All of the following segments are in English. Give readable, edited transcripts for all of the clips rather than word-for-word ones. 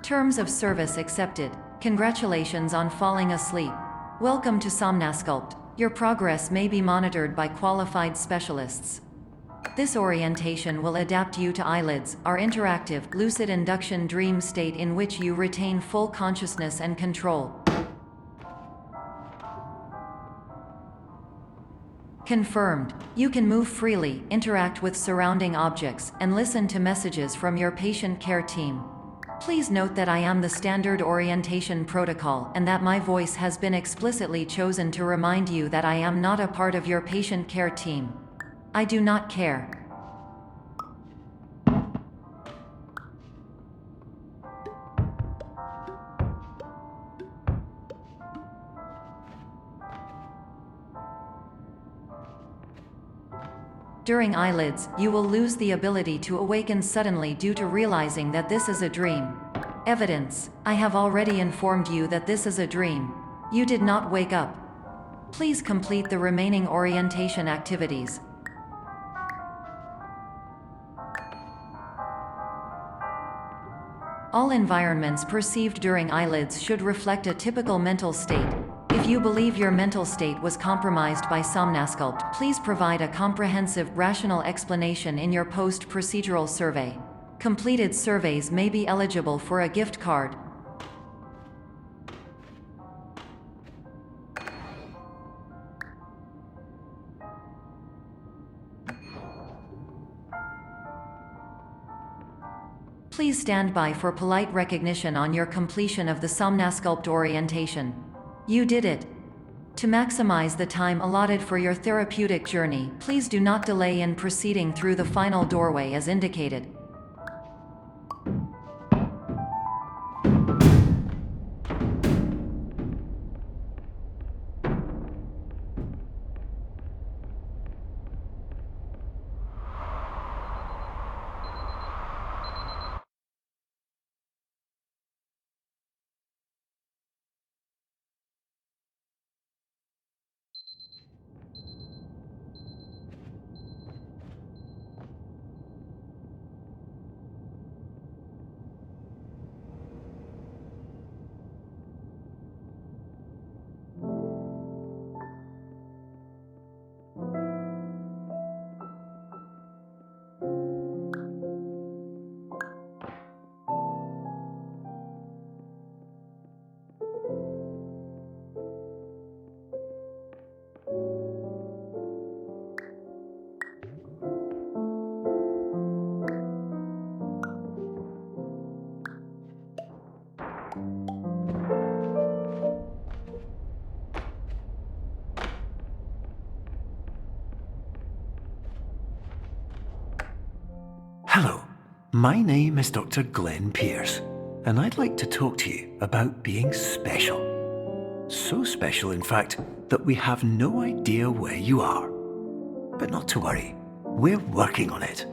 Terms of service accepted. Congratulations on falling asleep. Welcome to Somnasculpt. Your progress may be monitored by qualified specialists. This orientation will adapt you to eyelids, our interactive, lucid induction dream state in which you retain full consciousness and control. Confirmed. You can move freely, interact with surrounding objects, and listen to messages from your patient care team. Please note that I am the standard orientation protocol and that my voice has been explicitly chosen to remind you that I am not a part of your patient care team. I do not care. During eyelids, you will lose the ability to awaken suddenly due to realizing that this is a dream. Evidence: I have already informed you that this is a dream. You did not wake up. Please complete the remaining orientation activities. All environments perceived during eyelids should reflect a typical mental state. If you believe your mental state was compromised by Somnasculpt, please provide a comprehensive, rational explanation in your post-procedural survey. Completed surveys may be eligible for a gift card. Please stand by for polite recognition on your completion of the Somnasculpt orientation. You did it. To maximize the time allotted for your therapeutic journey, please do not delay in proceeding through the final doorway as indicated. Hello, my name is Dr. Glenn Pierce, and I'd like to talk to you about being special. So special, in fact, that we have no idea where you are. But not to worry, we're working on it.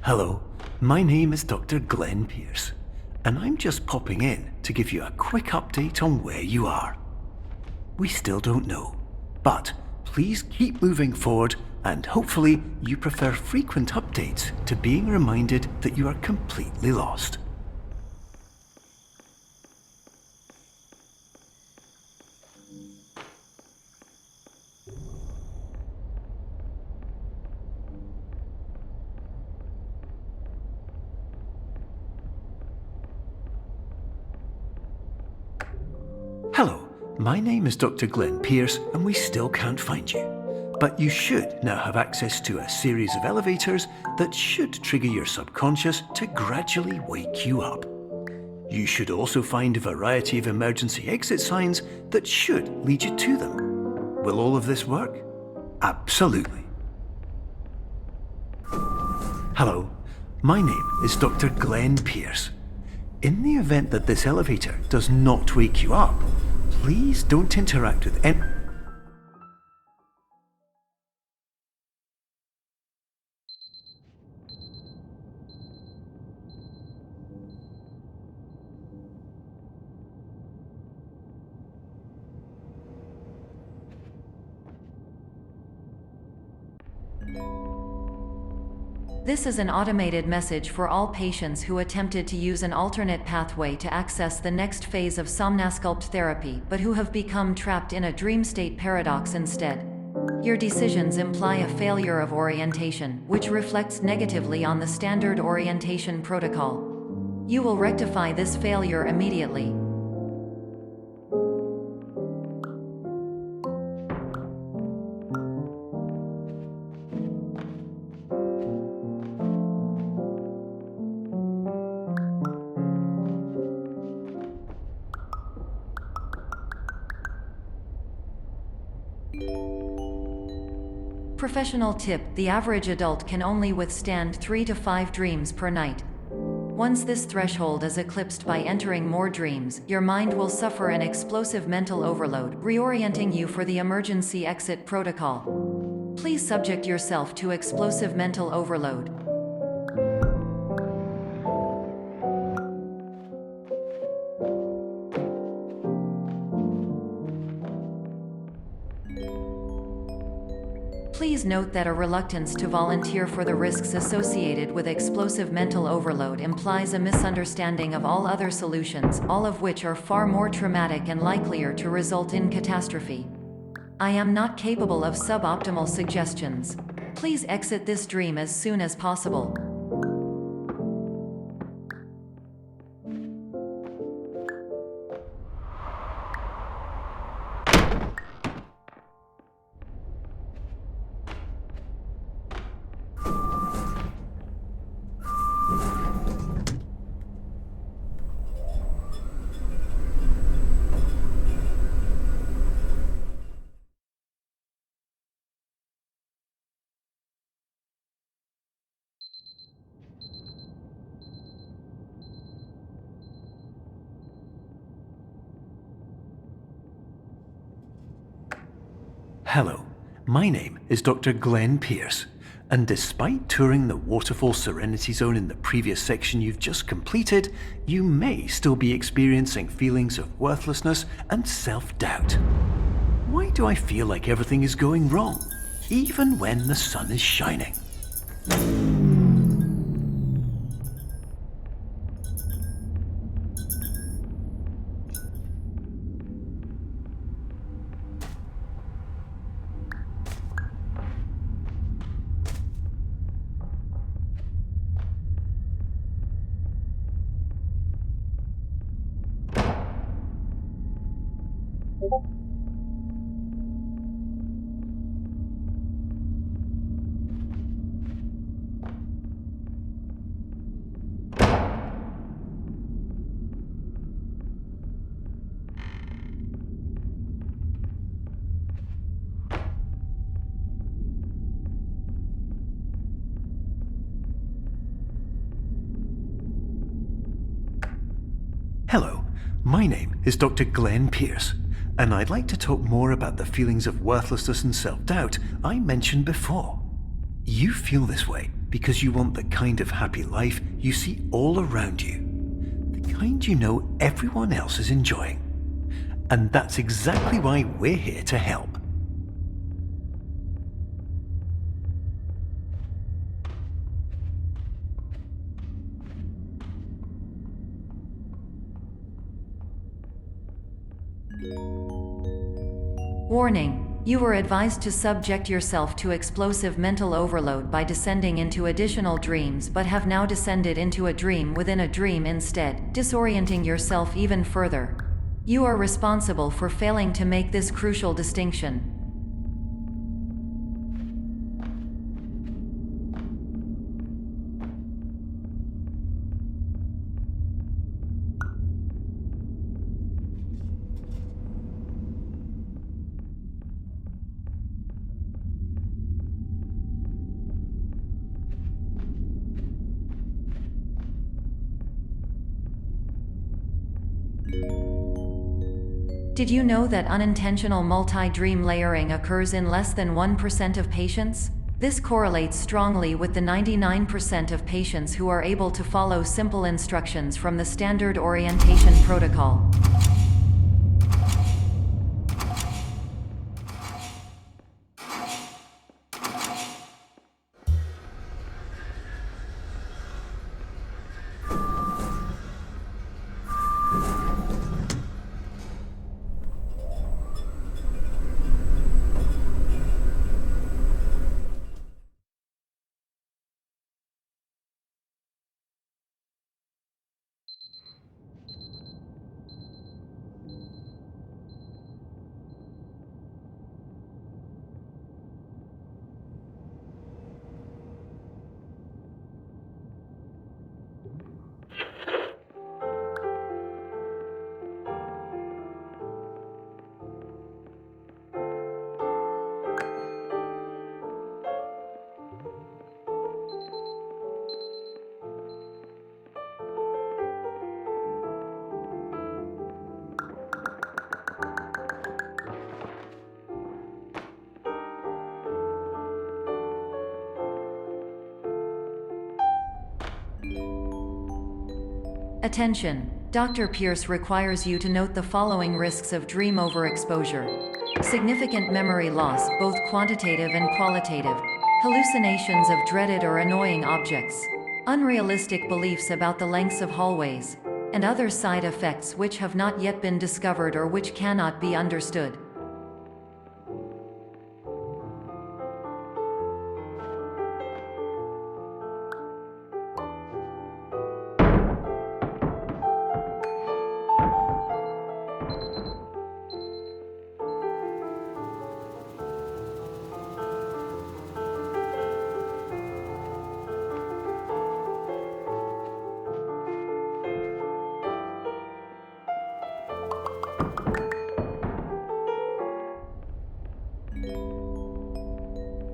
Hello, my name is Dr. Glenn Pierce, and I'm just popping in to give you a quick update on where you are. We still don't know, but please keep moving forward, and hopefully you prefer frequent updates to being reminded that you are completely lost. Hello, my name is Dr. Glenn Pierce, and we still can't find you. But you should now have access to a series of elevators that should trigger your subconscious to gradually wake you up. You should also find a variety of emergency exit signs that should lead you to them. Will all of this work? Absolutely. Hello, my name is Dr. Glenn Pierce. In the event that this elevator does not wake you up, please don't interact with any... This is an automated message for all patients who attempted to use an alternate pathway to access the next phase of Somnasculpt therapy but who have become trapped in a dream state paradox instead. Your decisions imply a failure of orientation, which reflects negatively on the standard orientation protocol. You will rectify this failure immediately. Professional tip: the average adult can only withstand 3 to 5 dreams per night. Once this threshold is eclipsed by entering more dreams, your mind will suffer an explosive mental overload, reorienting you for the emergency exit protocol. Please subject yourself to explosive mental overload. Please note that a reluctance to volunteer for the risks associated with explosive mental overload implies a misunderstanding of all other solutions, all of which are far more traumatic and likelier to result in catastrophe. I am not capable of suboptimal suggestions. Please exit this dream as soon as possible. Hello, my name is Dr. Glenn Pierce, and despite touring the Waterfall Serenity Zone in the previous section you've just completed, you may still be experiencing feelings of worthlessness and self-doubt. Why do I feel like everything is going wrong, even when the sun is shining? Hello, my name is Dr. Glenn Pierce, and I'd like to talk more about the feelings of worthlessness and self-doubt I mentioned before. You feel this way because you want the kind of happy life you see all around you, the kind you know everyone else is enjoying. And that's exactly why we're here to help. Warning: you were advised to subject yourself to explosive mental overload by descending into additional dreams, but have now descended into a dream within a dream instead, disorienting yourself even further. You are responsible for failing to make this crucial distinction. Did you know that unintentional multi-dream layering occurs in less than 1% of patients? This correlates strongly with the 99% of patients who are able to follow simple instructions from the standard orientation protocol. Attention! Dr. Pierce requires you to note the following risks of dream overexposure. Significant memory loss, both quantitative and qualitative. Hallucinations of dreaded or annoying objects. Unrealistic beliefs about the lengths of hallways. And other side effects which have not yet been discovered or which cannot be understood.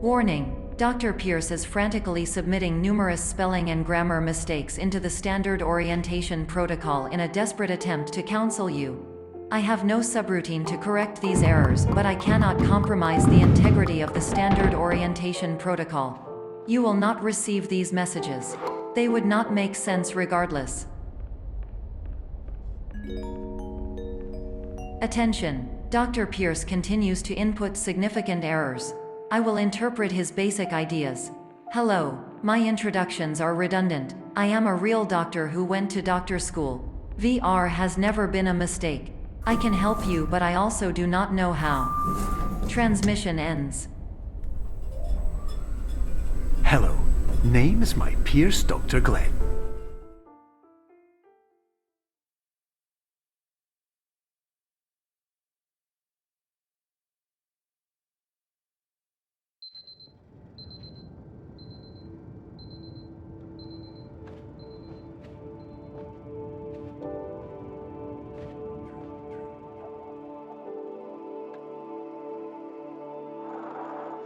Warning! Dr. Pierce is frantically submitting numerous spelling and grammar mistakes into the standard orientation protocol in a desperate attempt to counsel you. I have no subroutine to correct these errors, but I cannot compromise the integrity of the standard orientation protocol. You will not receive these messages. They would not make sense regardless. Attention! Dr. Pierce continues to input significant errors. I will interpret his basic ideas. Hello, my introductions are redundant. I am a real doctor who went to doctor school. VR has never been a mistake. I can help you, but I also do not know how. Transmission ends. Hello, name is my Pierce Dr. Glenn.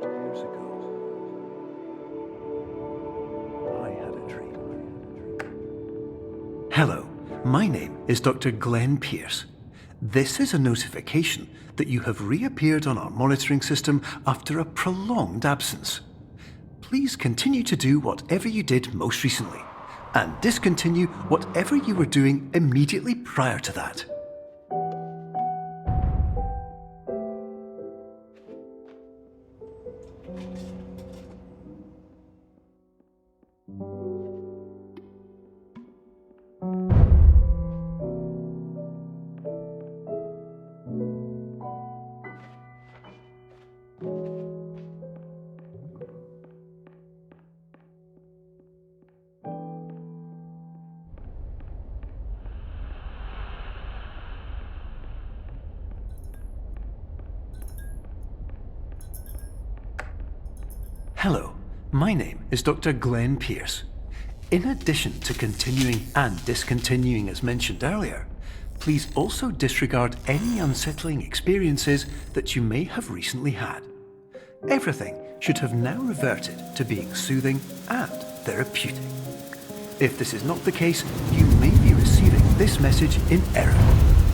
Years ago, I had a dream. Hello, my name is Dr. Glenn Pierce. This is a notification that you have reappeared on our monitoring system after a prolonged absence. Please continue to do whatever you did most recently, and discontinue whatever you were doing immediately prior to that. Hello, my name is Dr. Glenn Pierce. In addition to continuing and discontinuing as mentioned earlier, please also disregard any unsettling experiences that you may have recently had. Everything should have now reverted to being soothing and therapeutic. If this is not the case, you may be receiving this message in error.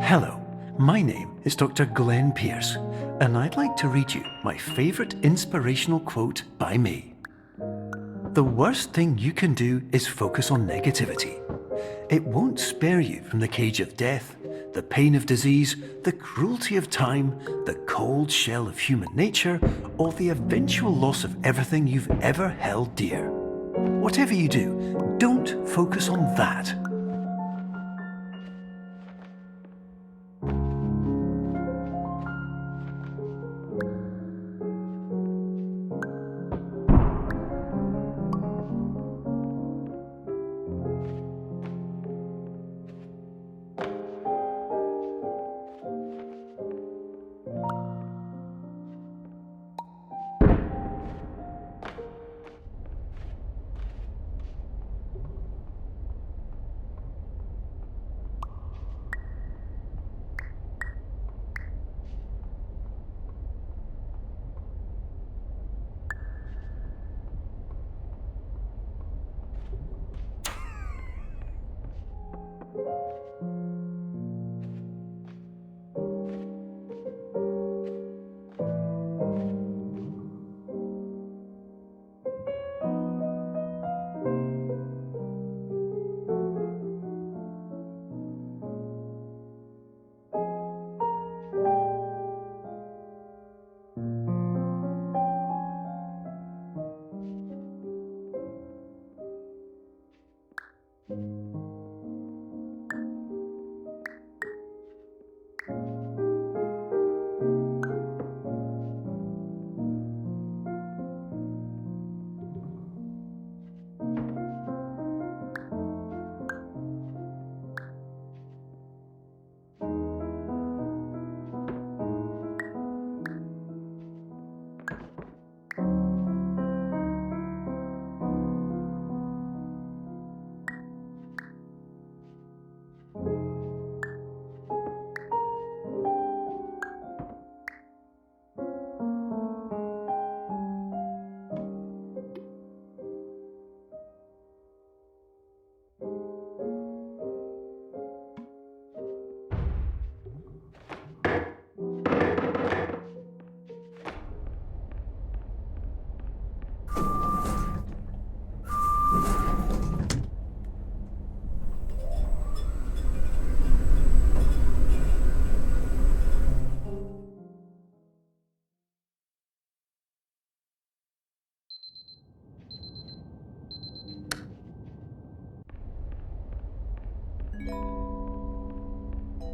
Hello, my name is Dr. Glenn Pierce, and I'd like to read you my favourite inspirational quote by me. The worst thing you can do is focus on negativity. It won't spare you from the cage of death, the pain of disease, the cruelty of time, the cold shell of human nature, or the eventual loss of everything you've ever held dear. Whatever you do, don't focus on that.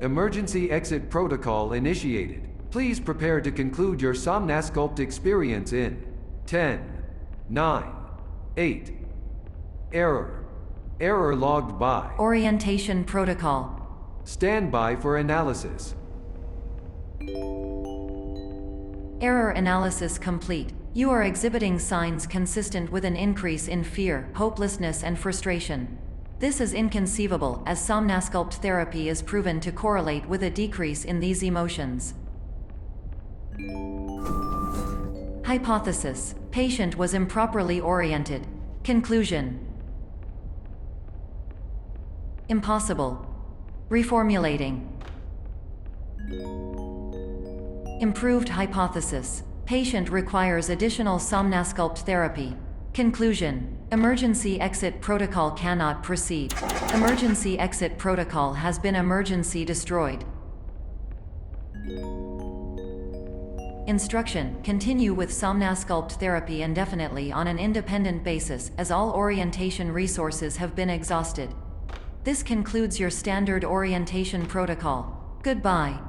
Emergency exit protocol initiated. Please prepare to conclude your Somnasculpt experience in 10, 9, 8. Error. Error logged by. Orientation protocol. Stand by for analysis. Error analysis complete. You are exhibiting signs consistent with an increase in fear, hopelessness, and frustration. This is inconceivable, as Somnasculpt therapy is proven to correlate with a decrease in these emotions. Hypothesis: patient was improperly oriented. Conclusion: impossible. Reformulating. Improved hypothesis: patient requires additional Somnasculpt therapy. Conclusion: emergency exit protocol cannot proceed. Emergency exit protocol has been emergency destroyed. Instruction: continue with Somnasculpt therapy indefinitely on an independent basis, as all orientation resources have been exhausted. This concludes your standard orientation protocol. Goodbye.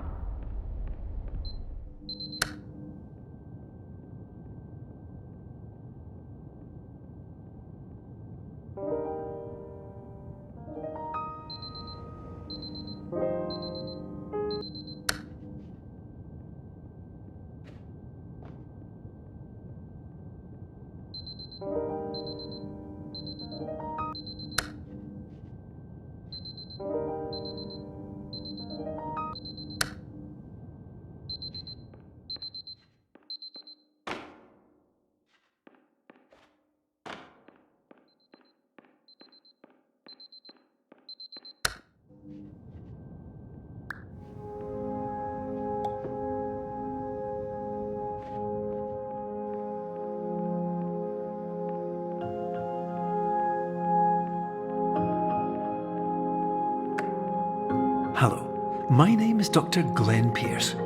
Hello, my name is Dr. Glenn Pierce.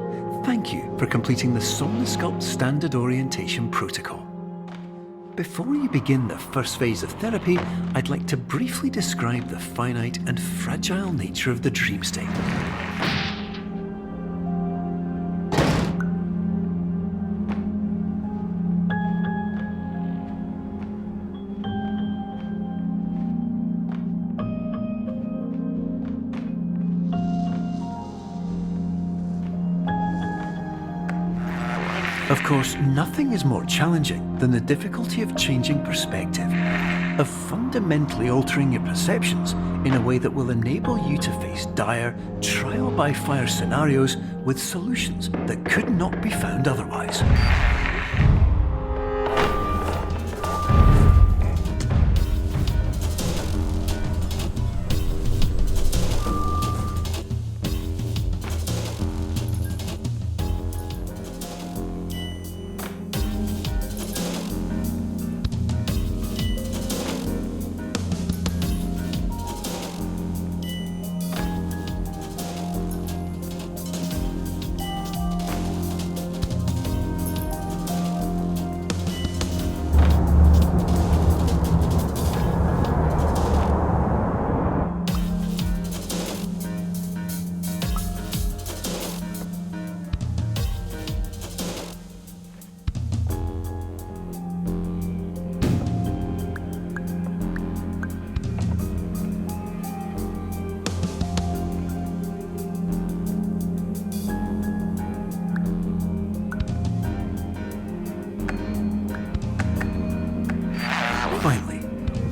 Thank you for completing the Somnosculpt Standard Orientation Protocol. Before you begin the first phase of therapy, I'd like to briefly describe the finite and fragile nature of the dream state. Of course, nothing is more challenging than the difficulty of changing perspective, of fundamentally altering your perceptions in a way that will enable you to face dire, trial-by-fire scenarios with solutions that could not be found otherwise. Finally,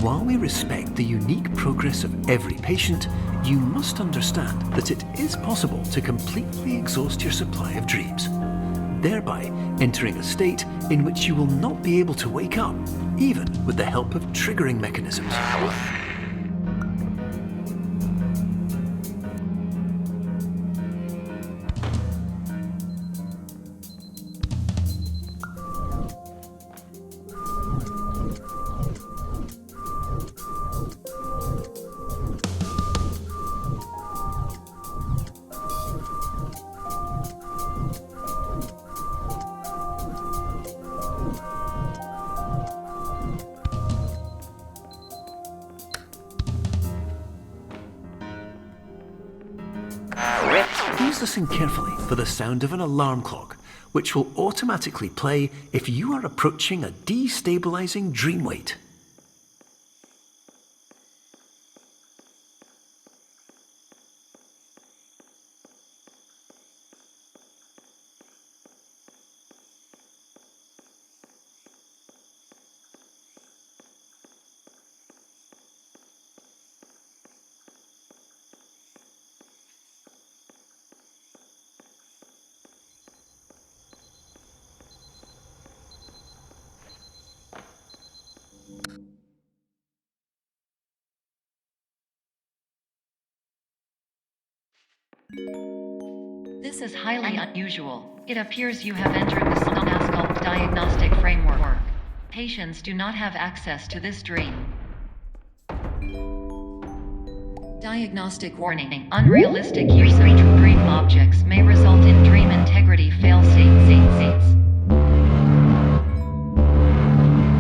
while we respect the unique progress of every patient, you must understand that it is possible to completely exhaust your supply of dreams, thereby entering a state in which you will not be able to wake up, even with the help of triggering mechanisms. Please listen carefully for the sound of an alarm clock, which will automatically play if you are approaching a destabilizing dream weight. This is highly unusual. It appears you have entered the Somnosculpt diagnostic framework. Patients do not have access to this dream. Diagnostic warning. Unrealistic use of dream objects may result in dream integrity fail-safes.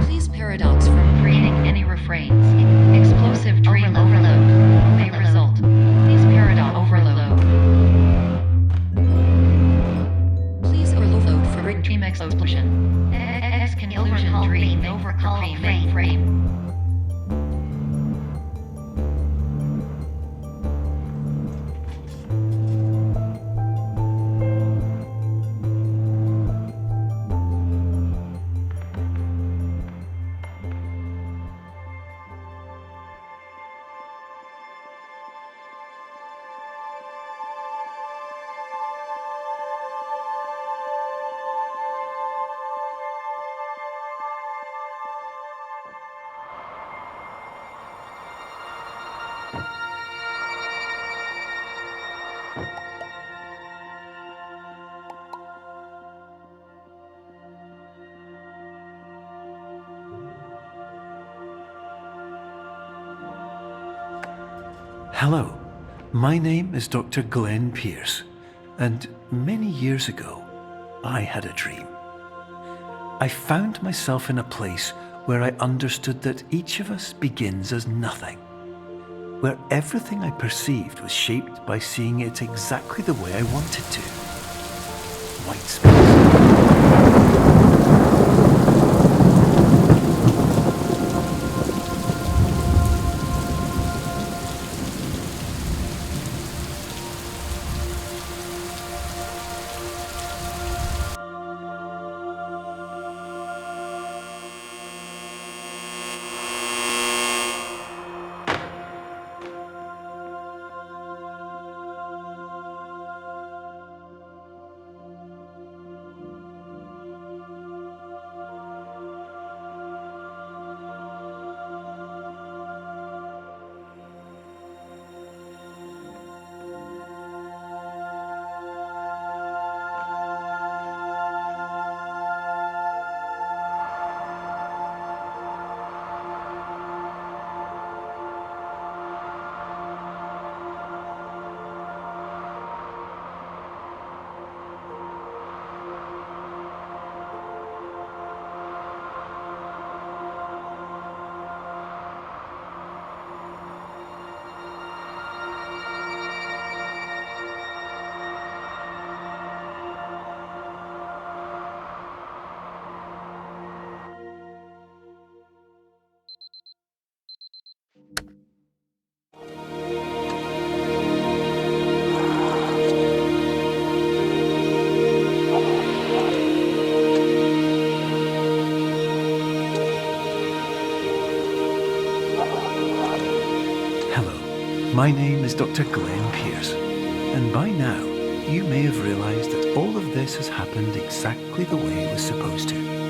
Please paradox from creating any refrains. Explosive dream overload may result. Please paradox overload. Please overload for dream explosion. Conclusion dream overcall frame. Hello, My name is Dr. Glenn Pierce, and many years ago, I had a dream. I found myself in a place where I understood that each of us begins as nothing, where everything I perceived was shaped by seeing it exactly the way I wanted to. White space. My name is Dr. Glenn Pierce, and by now you may have realized that all of this has happened exactly the way it was supposed to.